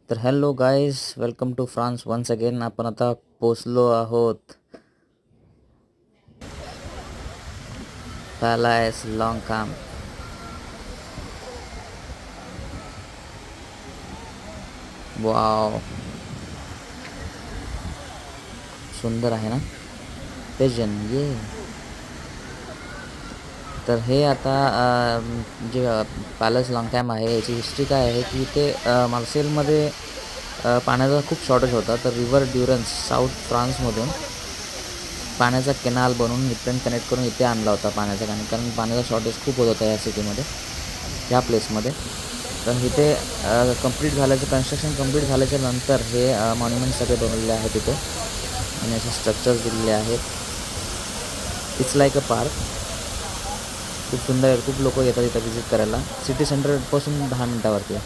तर hello guys, welcome to France once again. आपण आता पोचलो आहोत पॅलायस लॉंग काम. वाव, सुंदर आहे ना पेजन ये. तर हे आता जे पॅलेस लॉंग कॅम्प आहे याची हिस्ट्री काय आहे की ते मार्सेलमध्ये पाण्याचा खूप शॉर्टेज होता. तर रिव्हर ड्युरन्स साऊथ फ्रान्समधून पाण्याचा केनाल बनवून इथपर्यंत कनेक्ट करून इथे आणला होता पाण्याचा, कारण पाण्याचा शॉर्टेज खूप होत होता या सिटीमध्ये, ह्या प्लेसमध्ये. तर इथे कंप्लीट झाल्याचं कन्स्ट्रक्शन कंप्लीट झाल्याच्या नंतर हे मॉन्युमेंट सगळे बनवलेले आहेत इथे आणि असे स्ट्रक्चर्स दिलेले आहेत. It's like a park. खूप सुंदर आहे. खूप लोक येतात इथं व्हिजिट करायला. सिटी सेंटरपासून 10 मिनटावरती आहे.